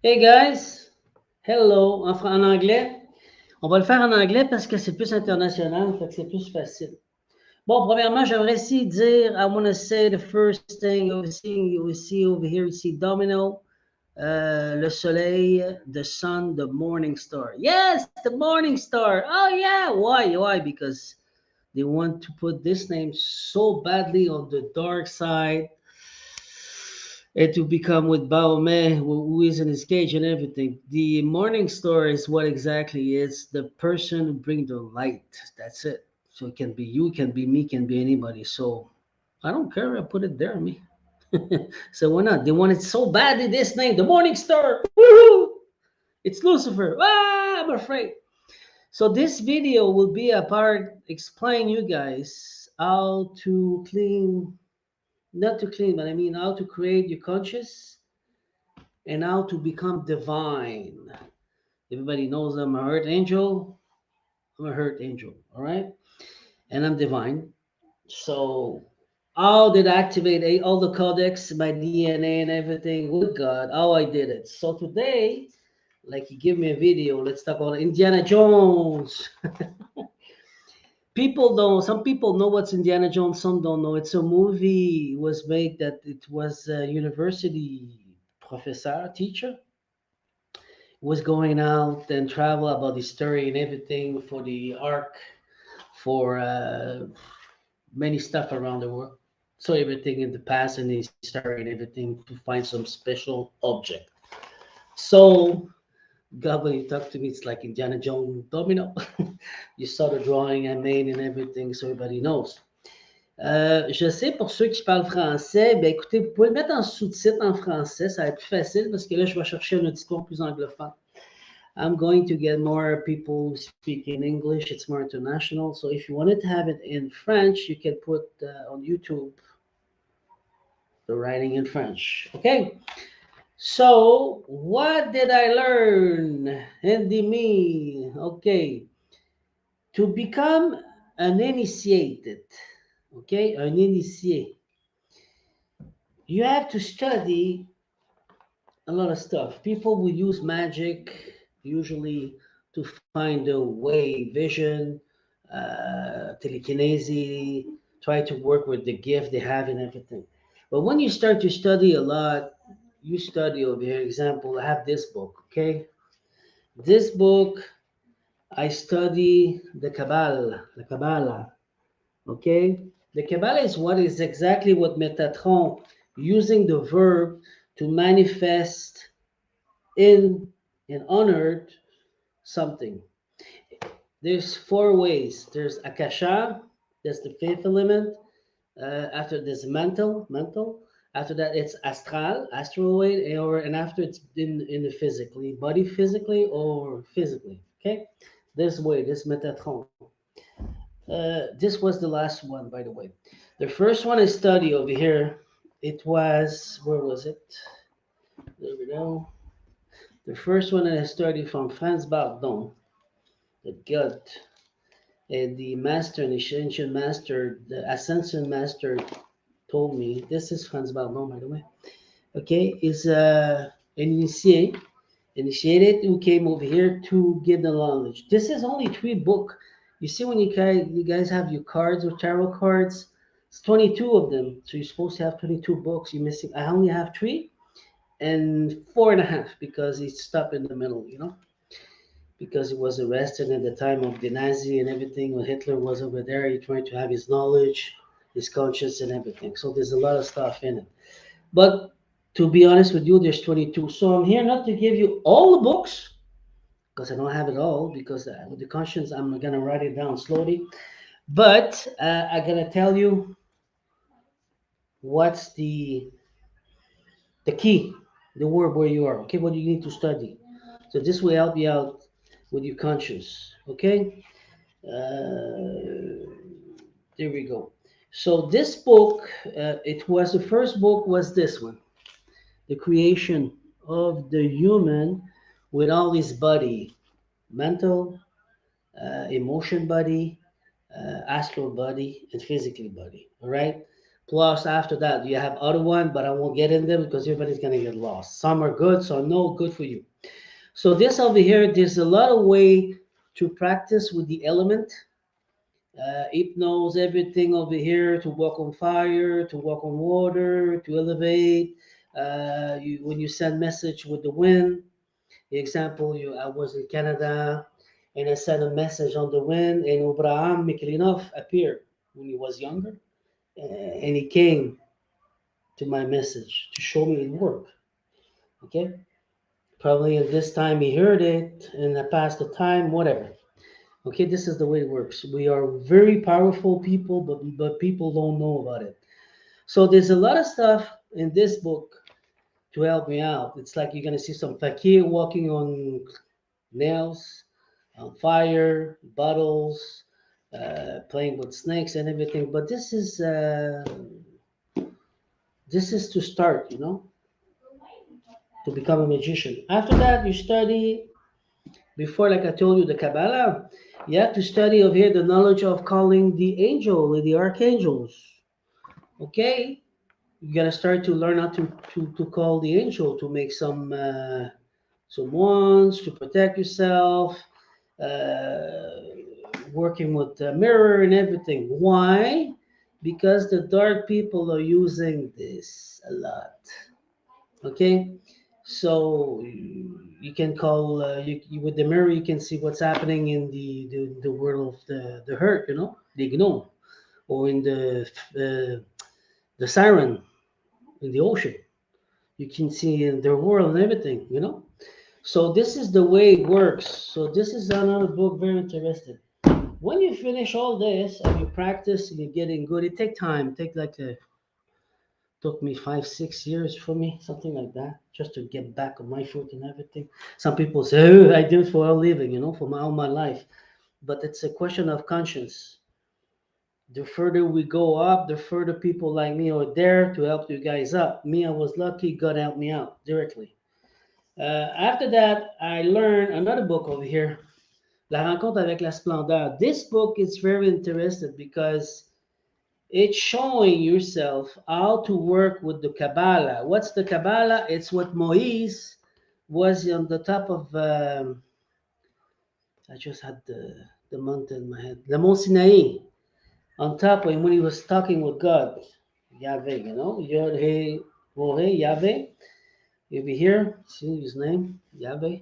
Hey guys, hello, en anglais. On va le faire en anglais parce que c'est plus international, fait que c'est plus facile. Bon, premièrement, j'aimerais ici dire, I want to say the first thing you see over here, you see domino, le soleil, the sun, the morning star. Yes, the morning star. Oh yeah, why? Why? Because they want to put this name so badly on the dark side and to become with Baome, who is in his cage and everything. The morning star is what exactly is the person who bring the light. That's it. So it can be you, can be me, can be anybody. So I don't care. I put it there, me. So why not? They want it so badly. This name, the morning star. Woohoo! It's Lucifer. Ah, I'm afraid. So this video will be a part explain you guys how to clean, not to clean, but I mean how to create your conscious and how to become divine. Everybody knows I'm a hurt angel. I'm a hurt angel, all right? And I'm divine. So, how did I activate all the codex, my DNA, and everything with God? How I did it. So, today, like you give me a video, let's talk about Indiana Jones. People don't, some people know what's Indiana Jones, some don't know. It's a movie, it was made that it was a university professor, teacher was going out and travel about the story and everything for the ark for many stuff around the world. So everything in the past and the story and everything to find some special object. So God, when you talk to me, it's like Indiana Jones Domino. You saw the drawing I made and everything, so everybody knows. Je sais pour ceux qui parlent français, ben écoutez, vous pouvez le mettre en sous-titre en français, ça va être plus facile parce que là, je vais chercher un auditoire plus anglophone. I'm going to get more people who speak in English. It's more international. So if you wanted to have it in French, you can put on YouTube the writing in French. Okay. So what did I learn? Hindi me. Okay. To become an initiated. Okay, an initié. You have to study a lot of stuff. People will use magic usually to find a way, vision, telekinesis, try to work with the gift they have and everything. But when you start to study a lot, you study over here. Example, I have this book, okay? This book, I study the Kabbalah, okay? The Kabbalah is what is exactly what Metatron, using the verb to manifest in and honored something. There's four ways. There's akasha, that's the fifth element. After there's mental. After that, it's astral way, and after it's in the physically, body physically or physically. Okay, this way, this metatron. This was the last one, by the way. The first one I study over here. It was where was it? There we go. The first one that I studied from Franz Bardon, the gut, and the master, the ancient master, the ascension master told me, this is Franz Bardon, by the way, okay, is an initiated who came over here to give the knowledge. This is only three book. You see when you guys have your cards or tarot cards, it's 22 of them. So you're supposed to have 22 books. You're missing, I only have three and four and a half because he stopped in the middle, because he was arrested at the time of the Nazi and everything. When Hitler was over there, he tried to have his knowledge, his conscience, and everything. So there's a lot of stuff in it. But to be honest with you, there's 22. So I'm here not to give you all the books because I don't have it all. Because with the conscience, I'm gonna write it down slowly. But I'm gonna tell you what's the key, the word where you are. Okay, what you need to study. So this will help you out with your conscience. Okay. There we go. So this book, it was the first book was this one, the creation of the human with all his body, mental, emotion body, astral body, and physically body. All right. Plus, after that, you have other one, but I won't get in them because everybody's gonna get lost. Some are good, some no good for you. So this over here, there's a lot of way to practice with the element. It knows everything over here to walk on fire, to walk on water, to elevate. When you send message with the wind, the example, I was in Canada and I sent a message on the wind, and Abraham Miklinov appeared when he was younger, and he came to my message to show me it worked. Okay, probably at this time he heard it, and I passed the time, whatever. Okay, this is the way it works. We are very powerful people, but people don't know about it. So there's a lot of stuff in this book to help me out. It's like you're gonna see some fakir walking on nails, on fire, bottles, playing with snakes and everything. But this is to start, to become a magician. After that, you study. Before, like I told you, the Kabbalah, you have to study over here the knowledge of calling the angel and the archangels. Okay, you gotta start to learn how to call the angel to make some wands to protect yourself, uh, working with the mirror and everything. Why? Because the dark people are using this a lot. Okay, so you can call with the mirror. You can see what's happening in the world of the hurt. The gnome, or in the siren in the ocean. You can see in their world and everything. So this is the way it works. So this is another book, very interesting. When you finish all this and you practice and you're getting good, it take time. It take like took me 5 6 years for me, something like that, just to get back on my foot and everything. Some people say, oh, I do it for a living, for all my life. But it's a question of conscience. The further we go up, the further people like me are there to help you guys up. Me, I was lucky, God helped me out directly. After that, I learned another book over here, La Rencontre avec la Splendeur. This book is very interesting because it's showing yourself how to work with the Kabbalah. What's the Kabbalah? It's what Moise was on the top of. I just had the mountain in my head. The Mont Sinai, on top of him when he was talking with God, Yahweh, Yod He Wo He, Yahweh. Over here, see his name, Yahweh.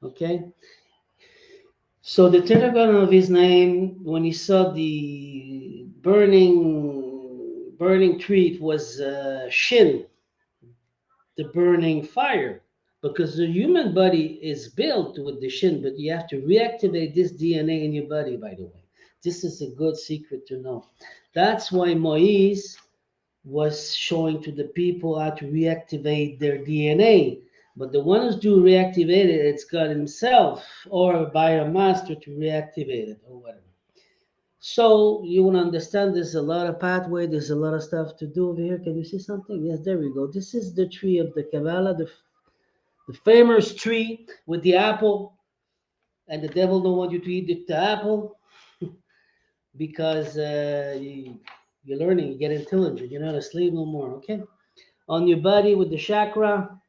Okay. So the tetragon of his name, when he saw the burning tree, it was Shin, the burning fire, because the human body is built with the Shin, but you have to reactivate this DNA in your body. By the way, this is a good secret to know. That's why Moise was showing to the people how to reactivate their DNA. But the one who's do reactivate it, it's God Himself, or by a master to reactivate it, or whatever. So you want to understand there's a lot of pathway, there's a lot of stuff to do over here. Can you see something? Yes, there we go. This is the tree of the Kabbalah, the famous tree with the apple, and the devil don't want you to eat the apple because you're learning, you get intelligent, you're not asleep no more, okay? On your body with the chakra,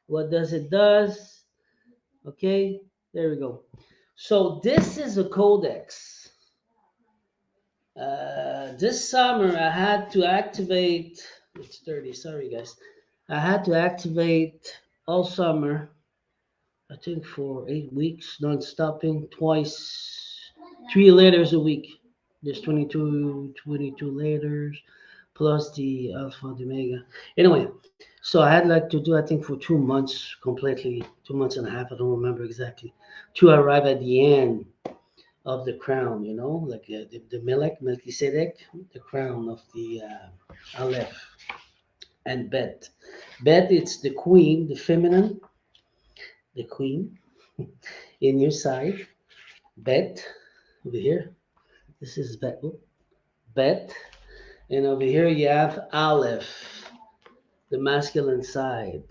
what does it does? Okay, there we go. So this is a codex. This summer I had to activate. It's 30. Sorry, guys. I had to activate all summer. I think for 8 weeks, non-stopping, twice, 3 letters a week. There's 22 letters plus the alpha, the omega. Anyway, so I had like to do, I think, for 2 months completely, 2 months and a half. I don't remember exactly, to arrive at the end of the crown, like the Melchizedek, the crown of the Aleph and Bet. Bet, it's the queen, the feminine, the queen in your side. Bet, over here, this is Bet. Bet, and over here you have Aleph, the masculine side.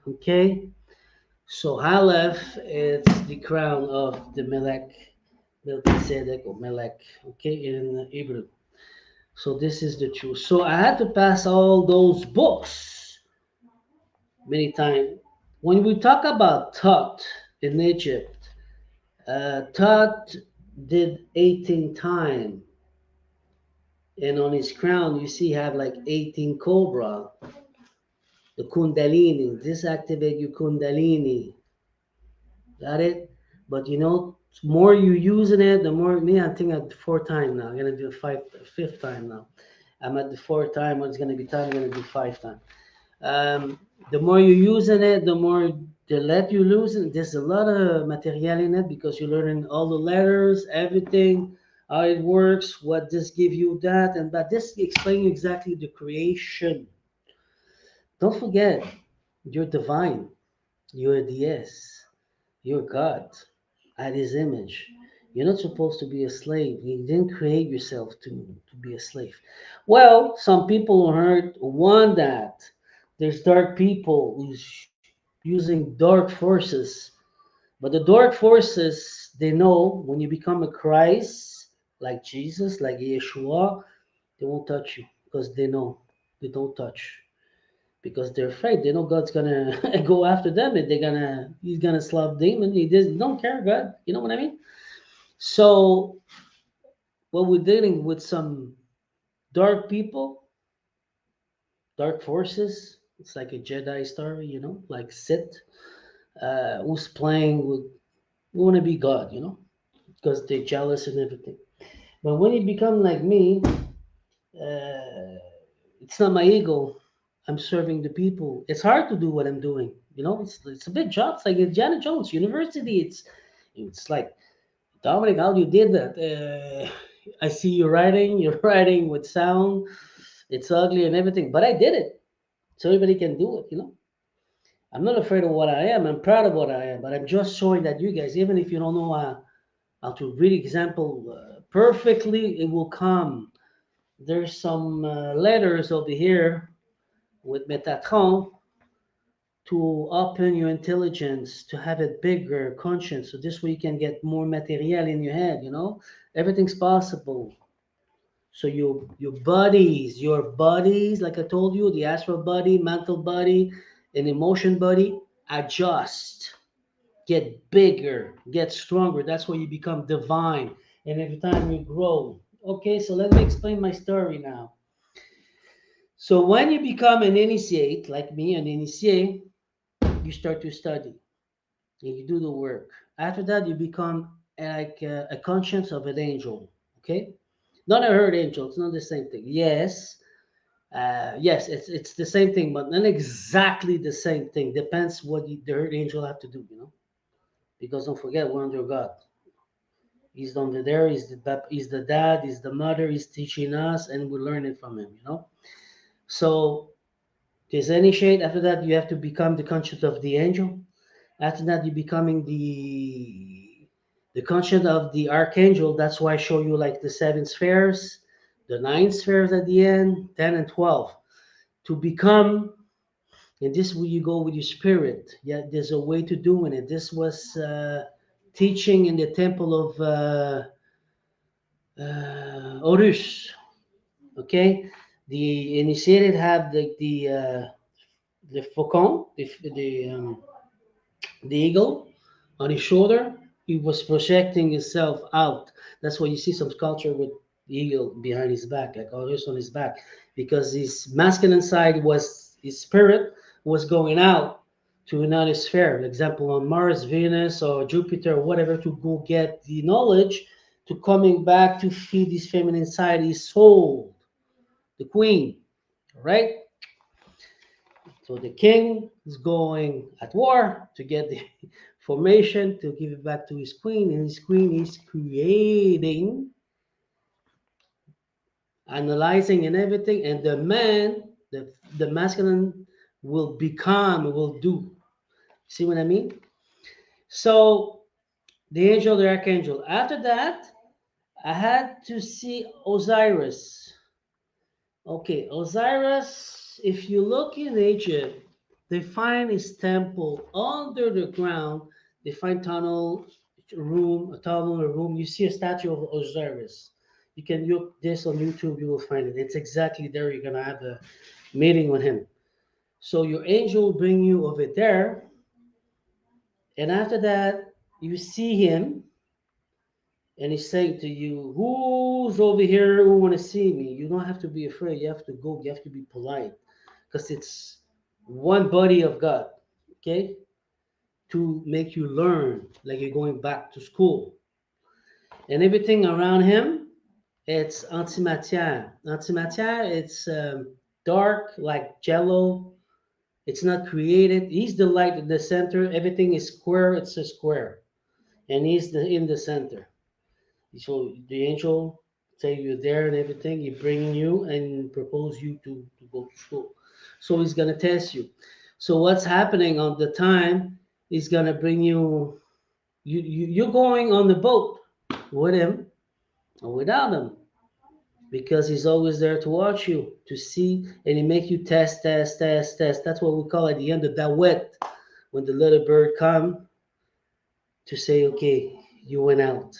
Okay, so Aleph is the crown of the Melchizedek or Melech. Okay, in Hebrew. So this is the truth. So I had to pass all those books many times. When we talk about Tut in Egypt, Tut did 18 time, and on his crown you see have like 18 cobra, the kundalini. This activate your kundalini. Got it? But more you using it, the more me. I think at the fourth time now. I'm gonna do fifth time now. I'm at the fourth time. When it's gonna be time, I'm gonna do five time. The more you're using it, the more they let you lose it. There's a lot of material in it because you're learning all the letters, everything, how it works, what this give you that, and that. This explain you exactly the creation. Don't forget, you're divine. You're a DS. You're God at His image. You're not supposed to be a slave. You didn't create yourself to be a slave. Well, some people heard want that. There's dark people who's using dark forces. But the dark forces, they know when you become a Christ, like Jesus, like Yeshua, they won't touch you because they know they don't touch because they're afraid. They know God's gonna go after them and he's gonna slap demon. He doesn't don't care God. You know what I mean? So what we're dealing with some dark people, dark forces. It's like a Jedi story, like Sith, who's playing with want to be God, because they're jealous and everything. But when you become like me, it's not my ego. I'm serving the people. It's hard to do what I'm doing. It's a big job. It's like at Janet Jones University. It's like Dominic, how you did that? I see you writing. You're writing with sound. It's ugly and everything, but I did it, so everybody can do it. I'm not afraid of what I am. I'm proud of what I am, but I'm just showing that you guys, even if you don't know how to read example perfectly, it will come. There's some letters over here with Metatron to open your intelligence, to have a bigger conscience. So this way you can get more material in your head. Everything's possible. So your bodies, like I told you, the astral body, mental body, and emotion body adjust, get bigger, get stronger. That's where you become divine. And every time you grow. Okay, so let me explain my story now. So when you become an initiate, like me, an initiate, you start to study and you do the work. After that, you become like a conscience of an angel. Okay, not a herd angel. It's not the same thing. Yes, it's the same thing, but not exactly the same thing. Depends what the herd angel have to do. Because don't forget, we're under God. He's under there. He's the dad. He's the mother. He's teaching us, and we're learning from him. So there's any shade. After that, you have to become the conscience of the angel. After that, you're becoming the conscience of the archangel. That's why I show you like the seven spheres, the nine spheres at the end, 10 and 12. To become, and this is where you go with your spirit. Yeah, there's a way to doing it. This was teaching in the temple of Horus. Okay, the initiated have the faucon, the eagle on his shoulder. He was projecting himself out. That's why you see some sculpture with the eagle behind his back, like Horus on his back, because his masculine side was his spirit was going out to another sphere. For example, on Mars, Venus, or Jupiter, or whatever, to go get the knowledge, to coming back to feed his feminine side, his soul, the queen. Right? So the king is going at war to get the formation to give it back to his queen, and his queen is creating, analyzing, and everything. And the man, the masculine, will do. See what I mean? So the angel, the archangel. After that, I had to see Osiris. Okay, Osiris, if you look in Egypt, they find his temple under the ground. They find tunnel, a room. You see a statue of Osiris. You can look this on YouTube, you will find it. It's exactly there. You're gonna have a meeting with him. So your angel will bring you over there, and after that, you see him, and he's saying to you, "Who's over here? Who want to see me?" You don't have to be afraid. You have to go. You have to be polite, because it's one body of God. Okay, to make you learn, like you're going back to school, and everything around him. It's antimatière. Antimatière, it's dark like jello. It's not created. He's the light in the center. Everything is square. It's a square, and he's in the center. So the angel say you're there and everything. He bring you and propose you to go to school. So he's gonna test you. So what's happening on the time? He's gonna bring you. You're going on the boat with him or without him, because he's always there to watch you, to see, and he make you test, test, test, test. That's what we call at the end of that wet, when the little bird come to say, okay, you went out.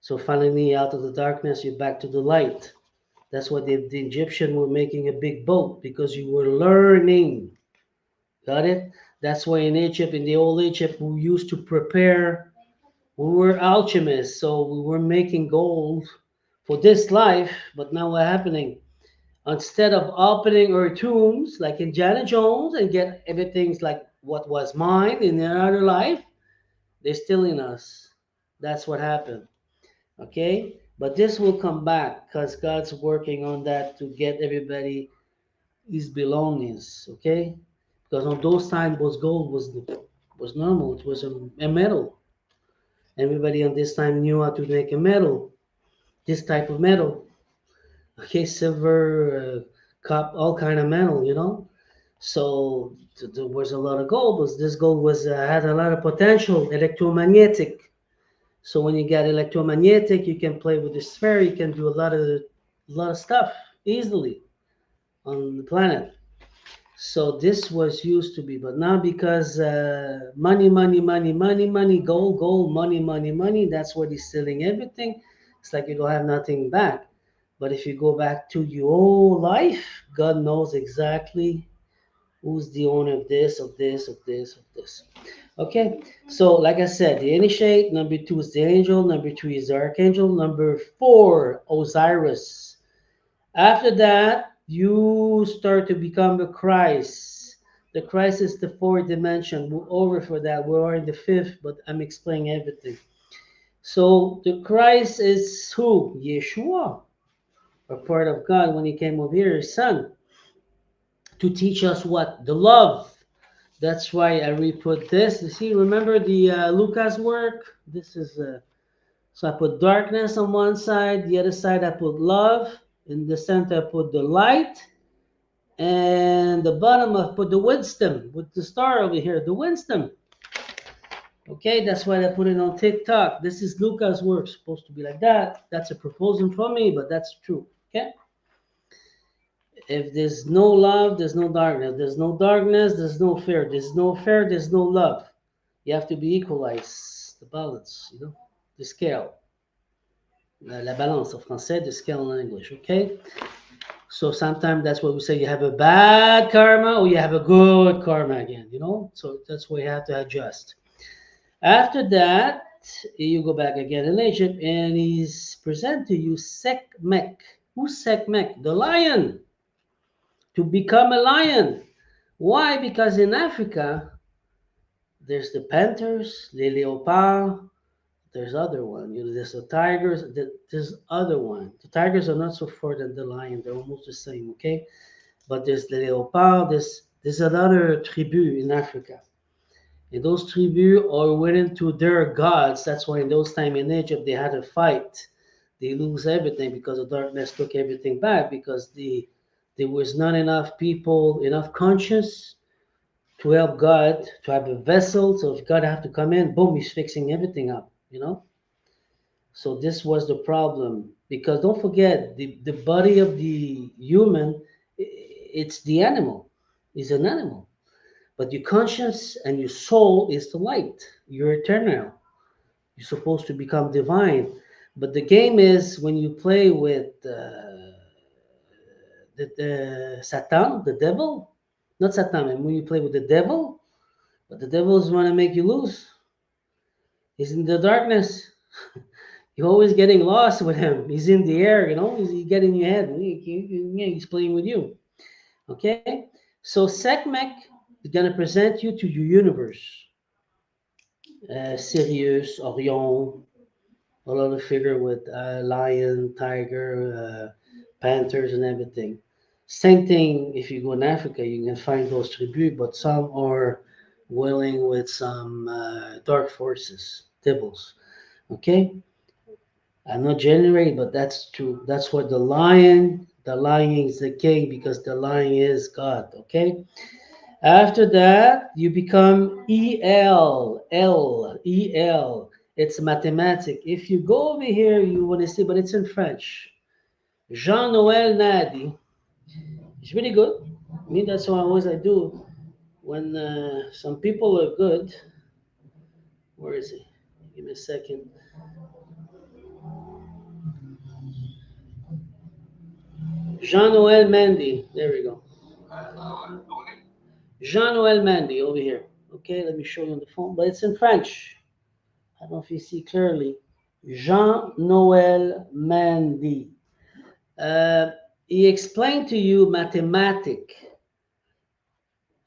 So finally, out of the darkness, you're back to the light. That's why the Egyptian were making a big boat, because you were learning. Got it? That's why in Egypt, in the old Egypt, we used to prepare. We were alchemists, so we were making gold for this life. But now what's happening? Instead of opening our tombs like in Janet Jones and get everything's like what was mine in another life, they're still in us. That's what happened. Okay? But this will come back because God's working on that to get everybody his belongings. Okay? Because on those times was gold was normal. It was a metal. Everybody on this time knew how to make a metal. This type of metal. Okay, silver, cup, all kind of metal, So there was a lot of gold. But this gold was had a lot of potential, electromagnetic. So when you get electromagnetic, you can play with the sphere. You can do a lot of stuff easily on the planet. So this was used to be, but now because money, money, money, money, money, gold, gold, money, money, money. That's what he's selling everything. It's like you don't have nothing back. But if you go back to your whole life, God knows exactly who's the owner of this, of this, of this, of this. Okay, so like I said, the initiate, number two is the angel, number three is the archangel, number four, Osiris. After that, you start to become the Christ. The Christ is the fourth dimension. We're over for that. We're in the fifth, but I'm explaining everything. So the Christ is who? Yeshua, a part of God when he came over here, his son, to teach us what? The love. That's why I re-put this. You see, remember the Lucas work? This is so I put darkness on one side, the other side I put love, in the center I put the light, and the bottom I put the wisdom with the star over here, the wisdom. Okay, that's why I put it on TikTok. This is Lucas work, supposed to be like that. That's a proposal from me, but that's true. Okay. If there's no love, there's no darkness. There's no darkness, there's no fear. There's no fear, there's no love. You have to be equalized, the balance, the scale. La balance en français, the scale in English, okay? So sometimes that's what we say, you have a bad karma or you have a good karma again. So that's why you have to adjust. After that, you go back again in Egypt and he's present to you Sekhmet. Who's Sekhmet? The lion. To become a lion. Why? Because in Africa, there's the panthers, the leopard, there's other one. There's the tigers, there's other one. The tigers are not so far than the lion, they're almost the same, okay? But there's the leopard, there's another tribu in Africa. And those tribus are willing to their gods. That's why in those time in Egypt they had a fight. They lose everything because the darkness took everything back because there was not enough people, enough conscience to help God to have a vessel. So if God have to come in, boom, he's fixing everything up. So this was the problem because don't forget the body of the human, it's the animal, is an animal. But your conscience and your soul is the light. You're eternal. You're supposed to become divine. But the game is when you play with the Satan, the devil, not Satan, and when you play with the devil, but the devils want to make you lose. He's in the darkness. You're always getting lost with him. He's in the air, he's getting in your head. He's playing with you. Okay? So Sekhmet is going to present you to your universe. Sirius, Orion, a lot of figure with lion, tiger, panthers, and everything. Same thing if you go in Africa, you can find those tributes, but some are willing with some dark forces, devils. Okay, I'm not generating, but that's true. That's what the lion is the king because the lion is God. Okay, after that, you become El. It's mathematic. If you go over here, you want to see, but it's in French. Jean-Noël Nadi. It's really good. I mean, that's what always I do. When some people are good, where is he? Give me a second. Jean-Noël Mandy. There we go. Jean-Noël Mandy over here. Okay, let me show you on the phone, but it's in French. I don't know if you see clearly. Jean-Noël Mandy. Uh, he explained to you mathematic,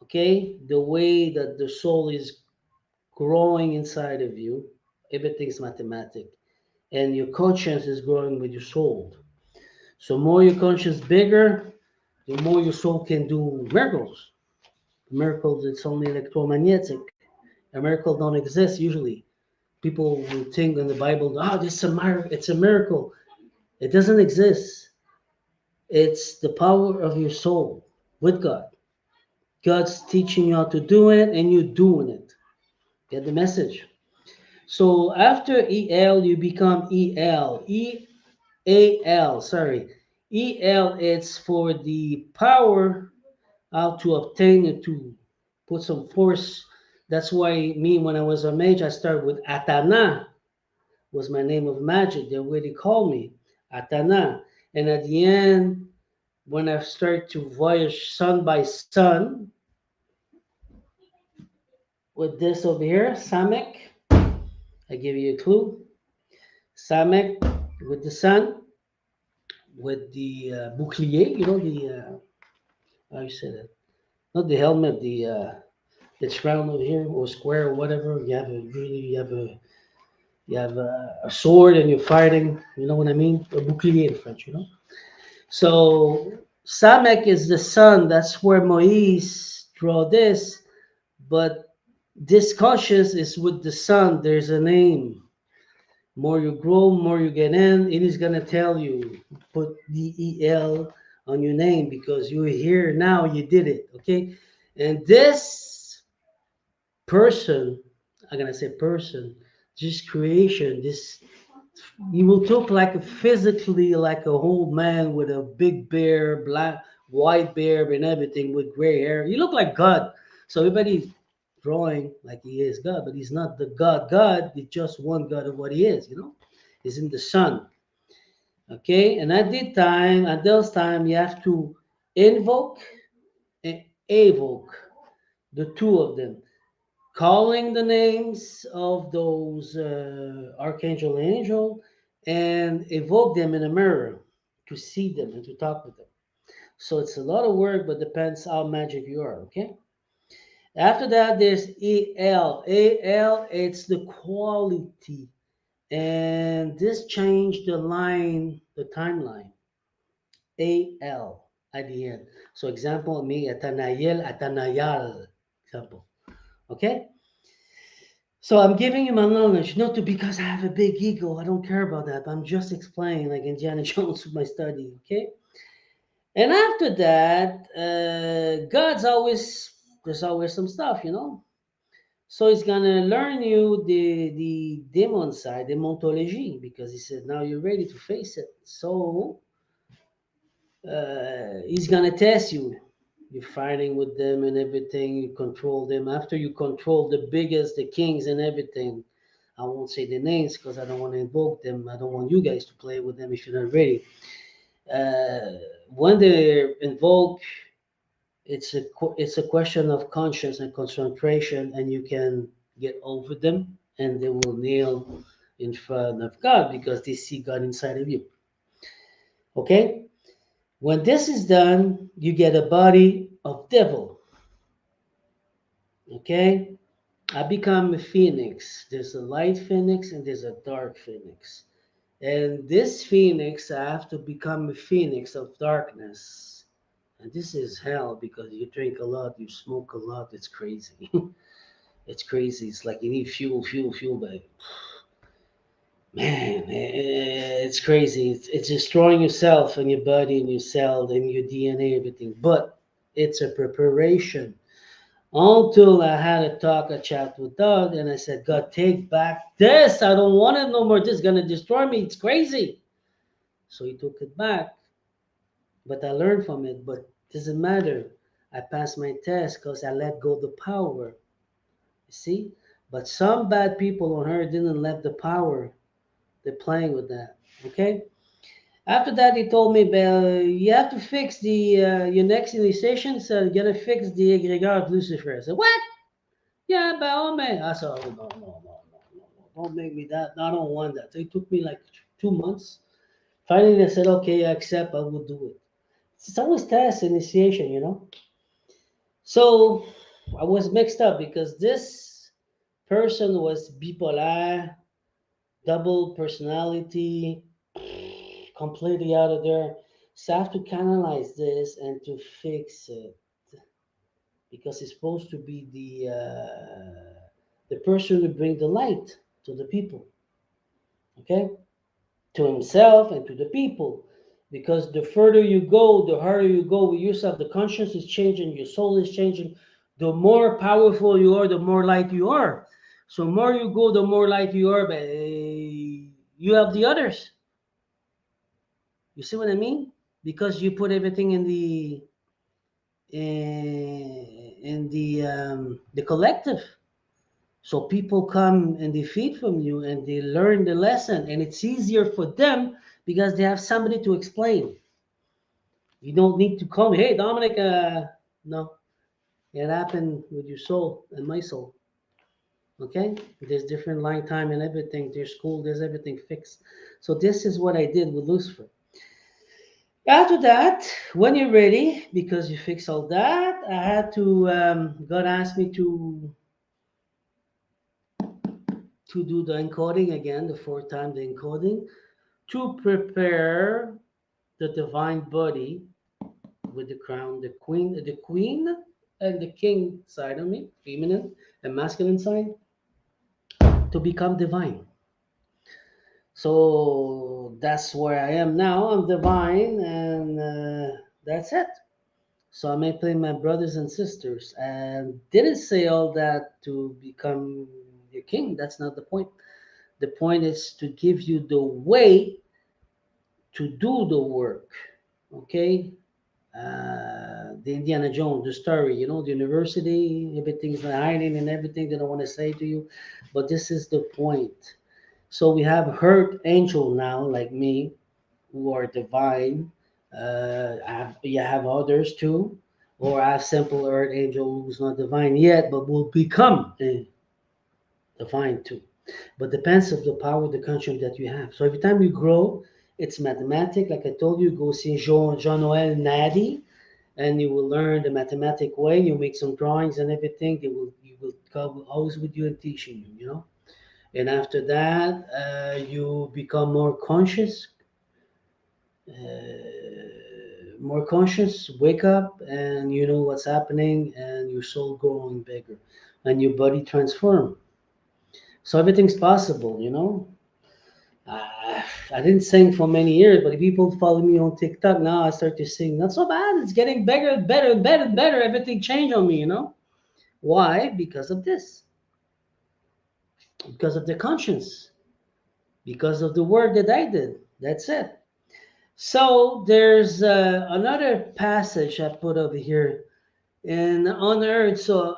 okay, the way that the soul is growing inside of you. Everything's mathematic, and your conscience is growing with your soul. So more your conscience bigger, the more your soul can do miracles. Miracles, it's only electromagnetic. A miracle don't exist usually. People will think in the Bible, oh, this is a miracle. It's a miracle. It doesn't exist. It's the power of your soul with God. God's teaching you how to do it, and you're doing it. Get the message. So after EL, you become EL. EAL, sorry. EL, it's for the power how to obtain it, to put some force. That's why me, when I was a mage, I started with Atana, was my name of magic. The way they call me, Atana. And at the end, when I start to voyage sun by sun, with this over here, Samek, I give you a clue. Samek with the sun, with the bouclier, how you say that? Not the helmet, the it's round over here or square or whatever. You have a sword and you're fighting. You know what I mean? A bouclier in French. So Samek is the sun. That's where Moise draw this. But this conscious is with the sun. There's a name. More you grow, more you get in. It is gonna tell you put DEL on your name because you're here now. You did it, okay? And this person, I'm gonna say person, this creation, this you will look like physically like a old man with a big beard, black, white beard, and everything with gray hair. You look like God. So everybody's drawing like he is God, but he's not the God. God is just one God of what he is. He's in the sun. Okay, and at those time, you have to invoke and evoke the two of them, calling the names of those archangel and angel and evoke them in a mirror to see them and to talk with them. So it's a lot of work, but depends how magic you are. Okay. After that, there's EL. AL, it's the quality. And this changed the timeline. AL at the end. So example, me, Atanayel, Atanayal. Example. Okay? So I'm giving you my knowledge, not to because I have a big ego. I don't care about that. I'm just explaining like Indiana Jones with my study. Okay? And after that, God's always there's always some stuff. So he's gonna learn you the demon side, the demontology, because he said now you're ready to face it. So he's gonna test you. You're fighting with them and everything. You control them. After you control the biggest, the kings and everything, I won't say the names because I don't want to invoke them. I don't want you guys to play with them if you're not ready. Uh, when they're invoked, it's a question of conscience and concentration, and you can get over them, and they will kneel in front of God because they see God inside of you. Okay? When this is done, you get a body of devil. Okay? I become a phoenix. There's a light phoenix and there's a dark phoenix. And this phoenix, I have to become a phoenix of darkness. And this is hell because you drink a lot, you smoke a lot. It's crazy. It's crazy. It's like you need fuel, fuel, fuel, but man, it's crazy. It's destroying yourself and your body and your cell and your DNA, everything. But it's a preparation. Until I had a talk, a chat with God, and I said, God, take back this. I don't want it no more. This is gonna destroy me. It's crazy. So he took it back. But I learned from it. But it doesn't matter. I passed my test because I let go the power. You see? But some bad people on earth didn't let the power. They're playing with that. Okay? After that, he told me, you have to fix the your next initiation, so you gotta fix the egregore of Lucifer. I said, what? Yeah, by all means. I said, oh, no, no, no, no, no, no. Don't make me that. I don't want that. It took me like 2 months. Finally, I said, okay, I accept. I will do it. It's always test initiation, you know. So I was mixed up because this person was bipolar, double personality, completely out of there. So I have to canalize this and to fix it because it's supposed to be the person who bring the light to the people, okay, to himself and to the people. Because the further you go, the harder you go with yourself. The conscience is changing, your soul is changing. The more powerful you are, the more light you are. So more you go, the more light you are. But you have the others. You see what I mean? Because you put everything in the collective. So people come and they feed from you and they learn the lesson, and it's easier for them because they have somebody to explain. You don't need to come, hey Dominic, no, it happened with your soul and my soul. Okay, there's different line time and everything. There's school, there's everything fixed. So this is what I did with Lucifer. After that, when you're ready, because you fix all that, I had to. God asked me to do the encoding again, the fourth time the encoding, to prepare the divine body with the crown, the queen, and the king side of me, feminine and masculine side, to become divine. So that's where I am now. I'm divine, and that's it. So I may play my brothers and sisters, and didn't say all that to become your king. That's not the point. The point is to give you the way to do the work. Okay, the Indiana Jones, the story, the university, everything's hiding and everything they don't want to say to you. But this is the point. So we have hurt angel now, like me, who are divine. You have others too, or I have simple earth angel who's not divine yet, but will become divine too. But depends of the power, the conscience that you have. So every time you grow, it's mathematic. Like I told you, go see Jean Noel Nadi, and you will learn the mathematic way. You make some drawings and everything. You will come always with you and teaching you. And after that, you become more conscious. Wake up, and you know what's happening, and your soul growing bigger, and your body transform. So everything's possible. I didn't sing for many years, but if people follow me on TikTok now, I start to sing. Not so bad. It's getting better, better, better, better. Everything changed on me. Why? Because of this. Because of the conscience. Because of the work that I did. That's it. So there's another passage I put over here, and on earth. So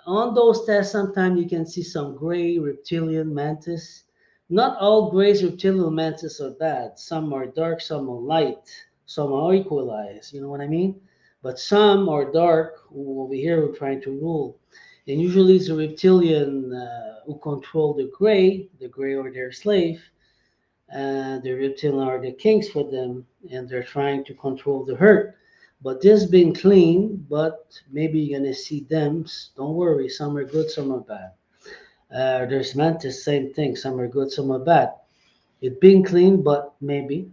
On those tests, sometimes you can see some gray reptilian mantis. Not all gray reptilian mantis are bad. Some are dark, some are light, some are equalized. You know what I mean? But some are dark. Who over here we're trying to rule, and usually it's the reptilian who control the gray or their slave, and the reptilian are the kings for them, and they're trying to control the herd. But this been clean, but maybe you're gonna see them. Don't worry, some are good, some are bad. There's mantis, same thing. Some are good, some are bad. It been clean, but maybe.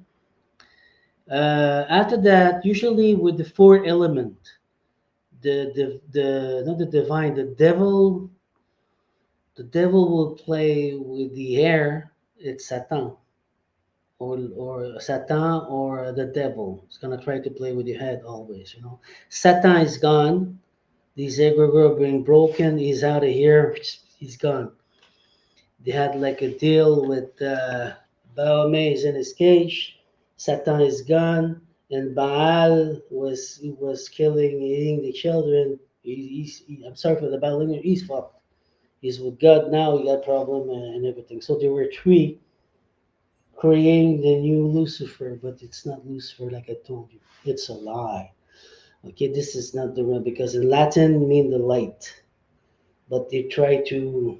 After that, usually with the fourth element, the not the divine, the devil will play with the air. It's Satan or Satan or the devil. It's gonna try to play with your head always. Satan is gone. This egregore being broken. He's out of here. He's gone. They had like a deal with Baal is in his cage. Satan is gone, and Baal was killing, eating the children. I'm sorry for the Baal. He's fucked. He's with God now. He got problem and everything. So there were three creating the new Lucifer, but it's not Lucifer like I told you. It's a lie. Okay, this is not the one because in Latin mean the light, but they try to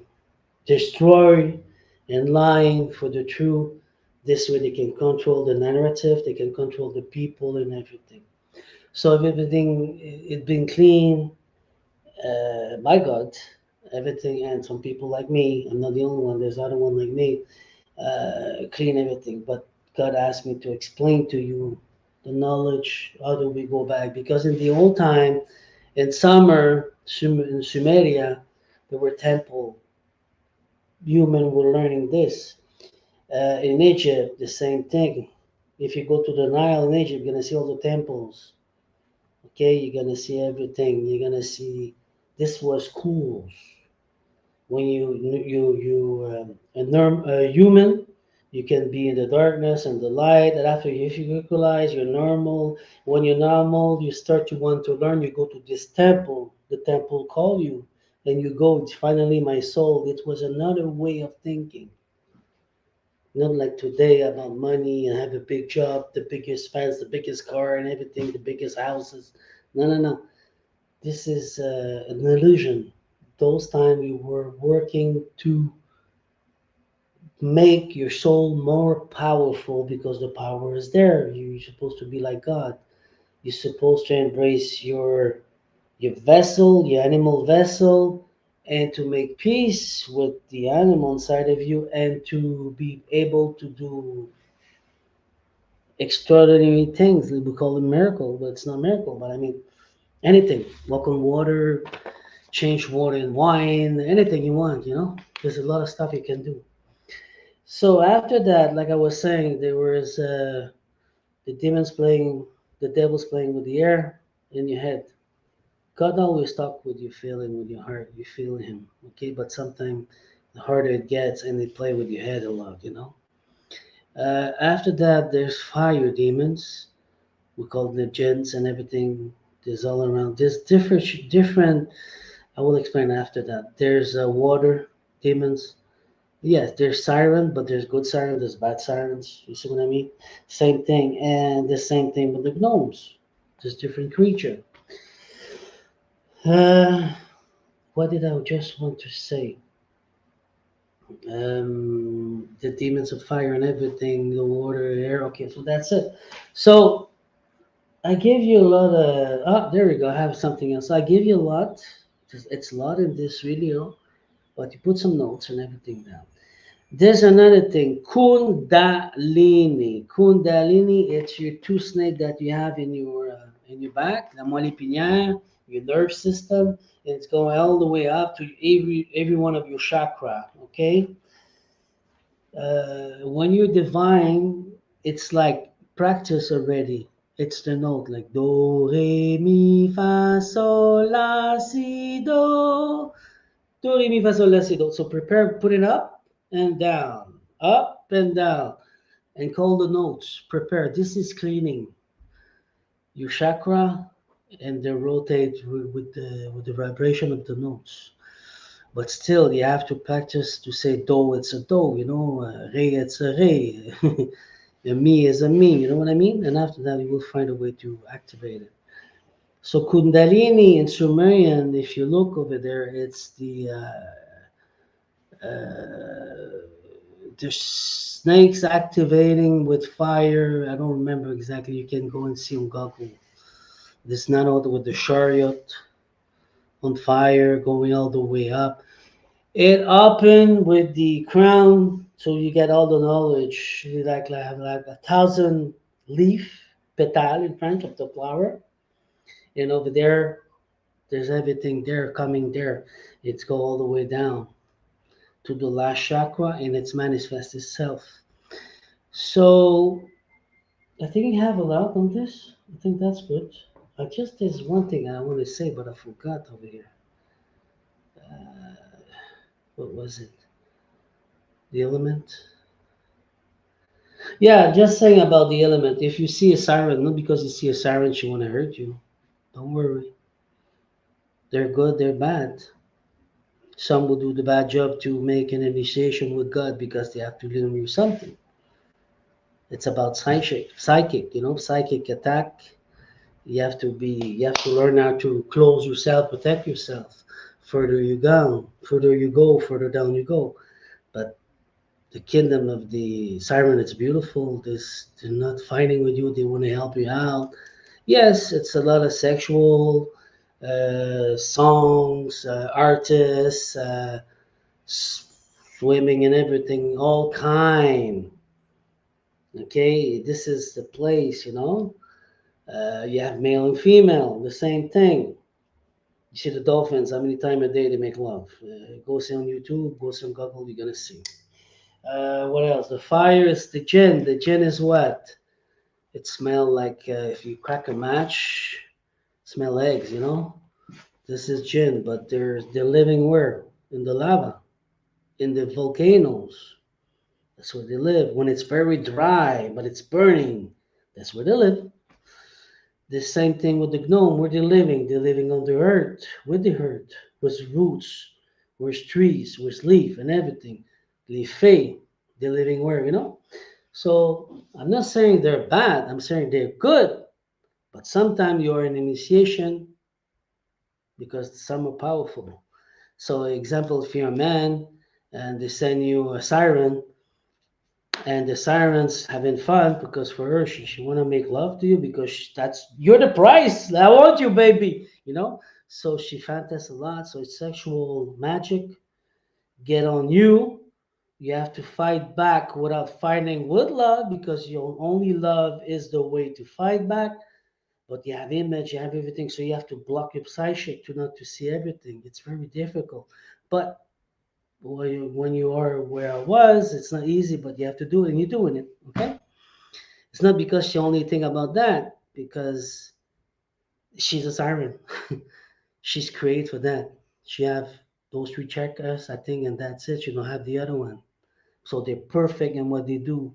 destroy and lying for the truth. This way they can control the narrative, they can control the people and everything. So if everything it been clean, by God, everything, and some people like me, I'm not the only one. There's other one like me, clean everything. But God asked me to explain to you the knowledge. How do we go back? Because in the old time, in summer, in Sumeria, there were temple. Human were learning this. In Egypt, the same thing. If you go to the Nile in Egypt, you're gonna see all the temples. Okay, you're gonna see everything. You're gonna see this was schools. When a human, you can be in the darkness and the light. And after if you equalize, you're normal. When you're normal, you start to want to learn. You go to this temple. The temple call you, and you go. It's finally my soul. It was another way of thinking. Not like today about money and have a big job, the biggest fence, the biggest car and everything, the biggest houses. No, no, no. This is an illusion. Those times you were working to make your soul more powerful because the power is there. You're supposed to be like God. You're supposed to embrace your vessel, your animal vessel, and to make peace with the animal inside of you and to be able to do extraordinary things. We call it miracle, but it's not miracle. But I mean, anything. Walk on water, change water in wine, anything you want. There's a lot of stuff you can do. So after that, like I was saying, there was the demons playing, the devil's playing with the air in your head. God always talk with your feeling, with your heart. You feel Him, okay? But sometimes the harder it gets, and they play with your head a lot. After that, there's fire demons. We call them the jinns and everything. There's all around. There's different. I will explain after that. There's water demons. Yes, there's siren, but there's good siren, there's bad sirens. You see what I mean? Same thing, and the same thing with the gnomes. There's different creature. Uh, what did I just want to say? The demons of fire and everything, the water, air. Okay, so that's it. So I gave you a lot of. Oh, there we go. I have something else. I give you a lot. It's a lot in this video, but you put some notes and everything down. There's another thing, Kundalini. Kundalini, it's your two snake that you have in your back, the moelle épinière, your nerve system, and it's going all the way up to every one of your chakra. Okay, when you're divine, it's like practice already. It's the note like do re mi fa sol la si do. Do, re, mi, fa, sol, la, si, do. So prepare, put it up and down, and call the notes. Prepare. This is cleaning your chakra, and they rotate with the vibration of the notes. but still you have to practice to say do, it's a do, re, it's a re, a me is a me, you know what I mean? And after that, you will find a way to activate it. So Kundalini in Sumerian, if you look over there, it's the snakes activating with fire. I don't remember exactly. You can go and see on Google. This not all with the chariot on fire going all the way up. It opened with the crown, so you get all the knowledge. You like 1,000 leaf petal in front of the flower, and over there, there's everything there coming there. It's go all the way down to the last chakra, and it's manifest itself. So I think you have a lot on this. I think that's good. I just there's one thing I want to say, but I forgot over here. What was it? The element? Yeah, just saying about the element. If you see a siren, not because you see a siren, she want to hurt you. Don't worry. They're good, they're bad. Some will do the bad job to make an initiation with God because they have to learn you something. It's about psychic attack. You have to learn how to close yourself, protect yourself. Further down you go. But the kingdom of the siren, it's beautiful. They're not fighting with you. They want to help you out. Yes, it's a lot of sexual songs, artists, swimming and everything, all kind. Okay, this is the place. You have male and female, the same thing. You see the dolphins, how many times a day they make love? Go see on YouTube, go see on Google, you're gonna see. What else? The fire is the gin. The gin is what? It smell like if you crack a match, smell eggs. This is gin, but they're living where? In the lava, in the volcanoes. That's where they live. When it's very dry, but it's burning, that's where they live. The same thing with the gnome. Where they're living? They're living on the earth, with the earth, with roots, with trees, with leaf and everything. Leaf fade. They're living where? So I'm not saying they're bad. I'm saying they're good. But sometimes you're in initiation because some are powerful. So example, if you're a man and they send you a siren, and the siren's having fun because for her she want to make love to you because that's you're the prize. I want you, baby. So she fantasizes a lot. So it's sexual magic. Get on you. You have to fight back without fighting with love because your only love is the way to fight back. But you have image, you have everything, so you have to block your psychic to not to see everything. It's very difficult. But when you are where I was, it's not easy, but you have to do it, and you're doing it. Okay. It's not because she only think about that, because she's a siren. She's created for that. She have those three checkers, I think, and that's it. She don't have the other one. So they're perfect in what they do.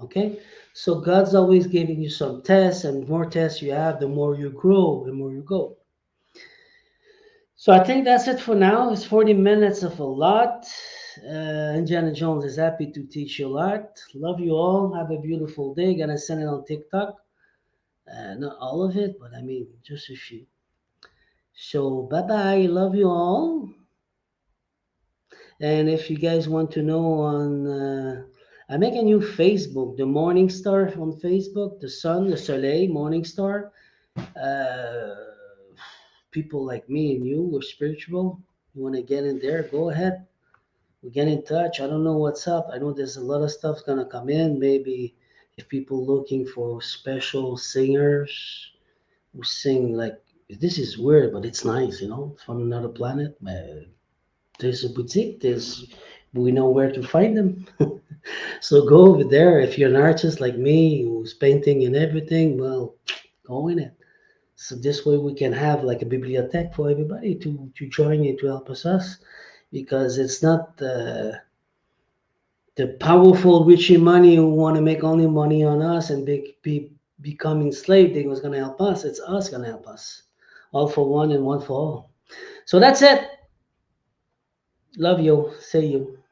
Okay? So God's always giving you some tests, and the more tests you have, the more you grow, the more you go. So I think that's it for now. It's 40 minutes of a lot. Indiana Jones is happy to teach you a lot. Love you all. Have a beautiful day. Gonna send it on TikTok. Not all of it, but I mean, just a few. So, bye bye. Love you all. And if you guys want to know I make a new Facebook, the Morning Star on Facebook, the sun, the soleil, Morning Star. Uh, People like me and you, we're spiritual. You want to get in there, go ahead. We get in touch. I don't know what's up. I know there's a lot of stuff gonna come in. Maybe if people looking for special singers who sing like this is weird, but it's nice, from another planet. There's a boutique. We know where to find them. So go over there. If you're an artist like me who's painting and everything, well, go in it. So this way we can have like a bibliothèque for everybody to join and to help us, because it's not the powerful rich money who want to make only money on us and becoming slave thing was going to help us. It's us going to help us. All for one and one for all. So that's it. Love you. See you.